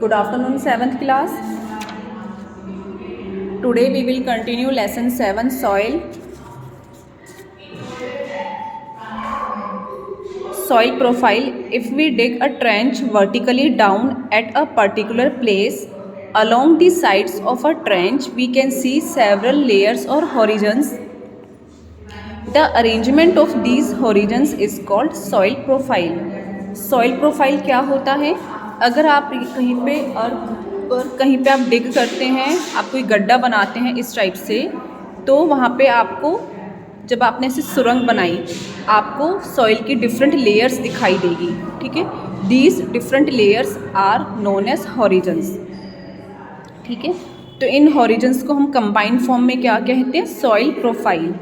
Good afternoon, 7th class. Today we will continue lesson 7, soil. Soil profile. If we dig a trench vertically down at a particular place, along the sides of a trench we can see several layers or horizons. The arrangement of these horizons is called soil profile. Soil profile क्या होता है? अगर आप कहीं पे आप डिग करते हैं, आप कोई गड्ढा बनाते हैं इस टाइप से, तो वहाँ पे आपको जब आपने ऐसे सुरंग बनाई, आपको सॉइल की डिफरेंट लेयर्स दिखाई देगी. ठीक है, these different layers are known as horizons. ठीक है, तो इन हॉरिजन्स को हम कंबाइंड फॉर्म में क्या कहते हैं? Soil profile.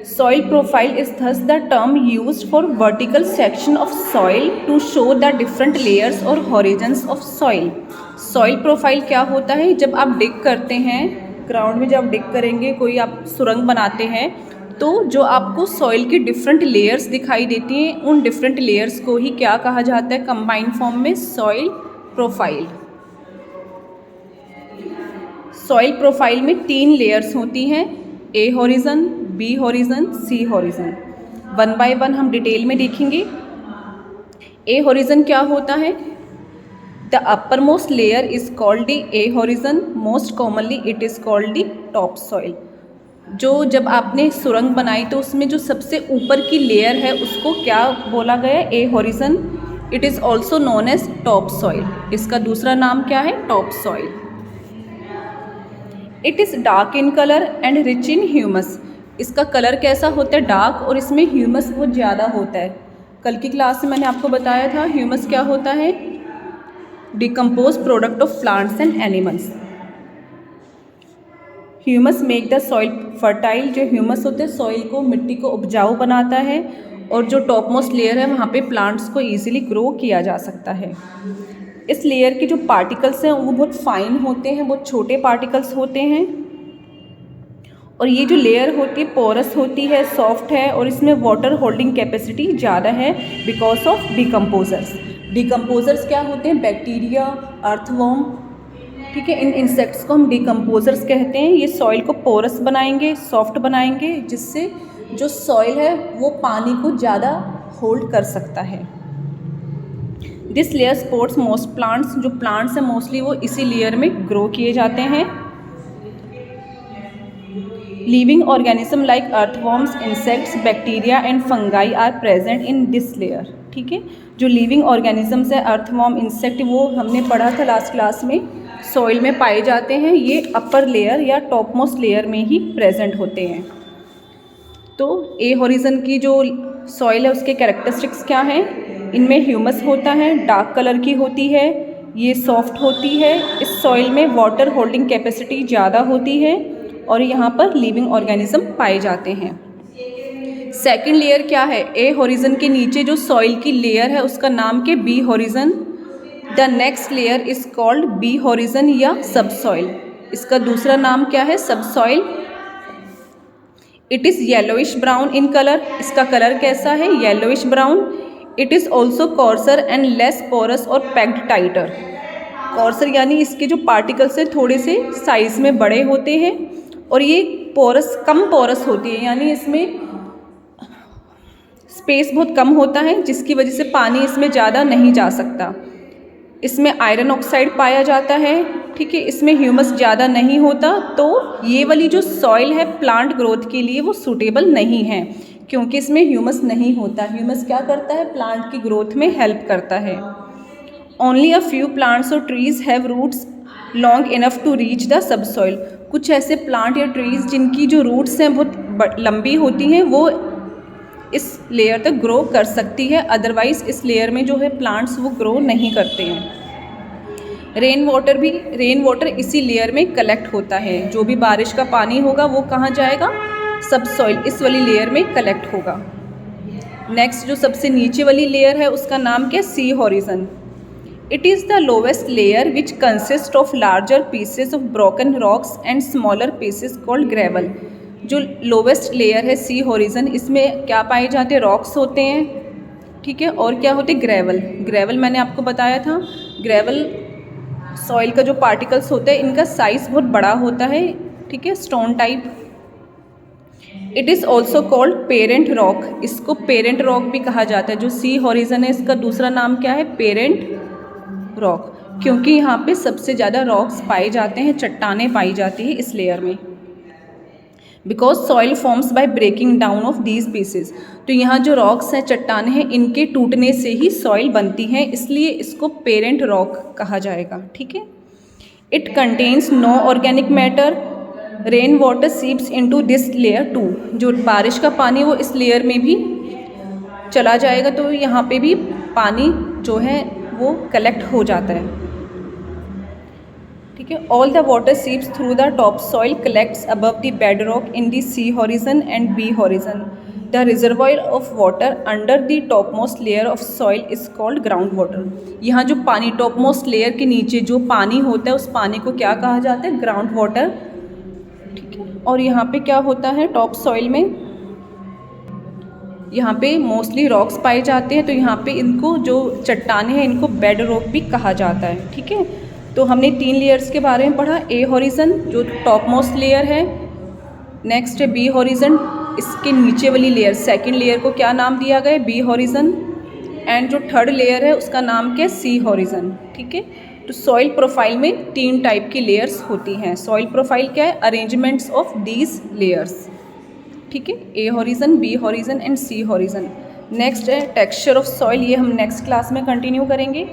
Soil profile is thus the term used for vertical section of soil to show the different layers or horizons of soil. Soil profile क्या होता है? जब आप डिग करते हैं ग्राउंड में, जब आप डिग करेंगे, कोई आप सुरंग बनाते हैं, तो जो आपको सॉइल की डिफरेंट लेयर्स दिखाई देती हैं, उन डिफरेंट लेयर्स को ही क्या कहा जाता है कंबाइंड फॉर्म में? Soil profile. सॉइल प्रोफाइल में 3 लेयर्स होती हैं, A horizon, B horizon, C horizon. One by one हम डिटेल में देखेंगे. ए हॉरिजन क्या होता है? The upper most layer is called the A horizon. Most commonly it is called the top soil. जो जब आपने सुरंग बनाई तो उसमें जो सबसे ऊपर की लेयर है उसको क्या बोला गया? A horizon. It is also known as top soil. इसका दूसरा नाम क्या है? Top soil. It is dark in colour and rich in humus. इसका कलर कैसा होता है? डार्क, और इसमें ह्यूमस बहुत ज़्यादा होता है. कल की क्लास में मैंने आपको बताया था ह्यूमस क्या होता है? Decompose product of plants and animals. Humus make the soil fertile. जो ह्यूमस होते हैं सॉइल को, मिट्टी को उपजाऊ बनाता है, और जो टॉप मोस्ट लेयर है वहाँ पे प्लांट्स को ईजिली ग्रो किया जा सकता है. इस लेयर के जो पार्टिकल्स हैं वो बहुत फाइन होते हैं, बहुत छोटे पार्टिकल्स होते हैं, और ये जो लेयर होती है पोरस होती है, सॉफ्ट है, और इसमें वाटर होल्डिंग कैपेसिटी ज़्यादा है बिकॉज ऑफ डिकम्पोजर्स. डिकम्पोजर्स क्या होते हैं? Bacteria, earthworm. ठीक है, इन इंसेक्ट्स को हम डिकम्पोजर्स कहते हैं. ये सॉइल को पोरस बनाएंगे, सॉफ्ट बनाएंगे, जिससे जो सॉइल है वो पानी को ज़्यादा होल्ड कर सकता है. This layer supports most plants. जो प्लांट्स हैं मोस्टली वो इसी लेयर में ग्रो किए जाते हैं. Living organism like earthworms, insects, bacteria and fungi are present in this layer. ठीक है, जो लिविंग ऑर्गेनिजम्स है, अर्थवॉर्म, इंसेक्ट, वो हमने पढ़ा था लास्ट क्लास में, सॉइल में पाए जाते हैं. ये अपर लेयर या टॉप मोस्ट लेयर में ही प्रेजेंट होते हैं. तो ए हॉरिजन की जो सॉइल है उसके कैरेक्टरिस्टिक्स क्या हैं? इनमें ह्यूमस होता है, डार्क कलर की होती है, ये सॉफ्ट होती है, इस सॉइल में वाटर होल्डिंग कैपेसिटी ज़्यादा होती है, और यहाँ पर लिविंग ऑर्गेनिज्म पाए जाते हैं. सेकंड लेयर क्या है? ए हॉरिजन के नीचे जो सॉइल की लेयर है उसका नाम के B horizon. The next layer is called B horizon या सब सॉइल. इसका दूसरा नाम क्या है? Subsoil. It is yellowish brown in colour. इसका कलर कैसा है? Yellowish brown. It is also coarser and less porous और पैक्ड टाइटर. कॉर्सर यानी इसके जो पार्टिकल्स हैं थोड़े से साइज में बड़े होते हैं, और ये पोरस, कम पोरस होती है, यानी इसमें स्पेस बहुत कम होता है, जिसकी वजह से पानी इसमें ज़्यादा नहीं जा सकता. इसमें आयरन ऑक्साइड पाया जाता है. ठीक है, इसमें ह्यूमस ज़्यादा नहीं होता, तो ये वाली जो सॉइल है प्लांट ग्रोथ के लिए वो सूटेबल नहीं है, क्योंकि इसमें ह्यूमस नहीं होता. ह्यूमस क्या करता है? प्लांट की ग्रोथ में हेल्प करता है. ओनली अ फ्यू प्लांट्स और trees have roots long enough to reach the subsoil. कुछ ऐसे प्लांट या ट्रीज जिनकी जो रूट्स हैं बहुत लंबी होती हैं, वो इस लेयर तक ग्रो कर सकती है, अदरवाइज इस लेयर में जो है प्लांट्स वो ग्रो नहीं करते हैं. रेन वाटर इसी लेयर में कलेक्ट होता है. जो भी बारिश का पानी होगा वो कहाँ जाएगा? सब सॉइल, इस वाली लेयर में कलेक्ट होगा. नेक्स्ट जो सबसे नीचे वाली लेयर है उसका नाम क्या? सी horizon. It is the lowest layer which consists of larger pieces of broken rocks and smaller pieces called gravel. जो लोवेस्ट लेयर है सी हॉरिजन, इसमें क्या पाए जाते हैं? रॉक्स होते हैं. ठीक है, और क्या होते? ग्रेवल. ग्रेवल मैंने आपको बताया था, ग्रेवल सॉइल का जो पार्टिकल्स होते हैं इनका साइज़ बहुत बड़ा होता है, ठीक है, stone type. It is also called parent rock, इसको पेरेंट रॉक भी कहा जाता है। जो सी हॉरिजन है इसका दूसरा नाम क्या है? पेरेंट रॉक, क्योंकि यहाँ पे सबसे ज़्यादा रॉक्स पाए जाते हैं, चट्टानें पाई जाती है इस लेयर में। Because soil forms by breaking down of these pieces, तो यहाँ जो रॉक्स हैं, चट्टानें हैं, इनके टूटने से ही सॉइल बनती है, इसलिए इसको पेरेंट रॉक कहा जाएगा, ठीक है। It contains no organic matter, rain water seeps into this layer too, जो बारिश का पानी वो इस लेयर में भी चला जाएगा, तो यहाँ पे भी पानी जो है वो कलेक्ट हो जाता है, ठीक है। All the water seeps through the top soil collects above the bed rock in the C horizon and B horizon. The reservoir of water under the top most layer of soil is called ground water. यहाँ जो पानी top most layer के नीचे जो पानी होता है उस पानी को क्या कहा जाता है? ग्राउंड वाटर, ठीक है। और यहाँ पे क्या होता है टॉप सॉइल में? यहाँ पे मोस्टली रॉक्स पाए जाते हैं, तो यहाँ पे इनको जो चट्टानें हैं इनको बेड रॉक भी कहा जाता है, ठीक है। तो हमने 3 लेयर्स के बारे में पढ़ा। ए हॉरिजन जो टॉप मोस्ट लेयर है, नेक्स्ट है बी हॉरिजन, इसके नीचे वाली लेयर, सेकंड लेयर को क्या नाम दिया गया? B horizon. एंड जो थर्ड लेयर है उसका नाम क्या है? सी हॉरिजन, ठीक है। तो सॉइल प्रोफाइल में 3 टाइप की लेयर्स होती हैं। सॉइल प्रोफाइल क्या है? अरेंजमेंट्स ऑफ दीज लेयर्स, ठीक है। A horizon, B horizon and C horizon. Next है टेक्सचर ऑफ सॉइल, ये हम नेक्स्ट क्लास में कंटिन्यू करेंगे।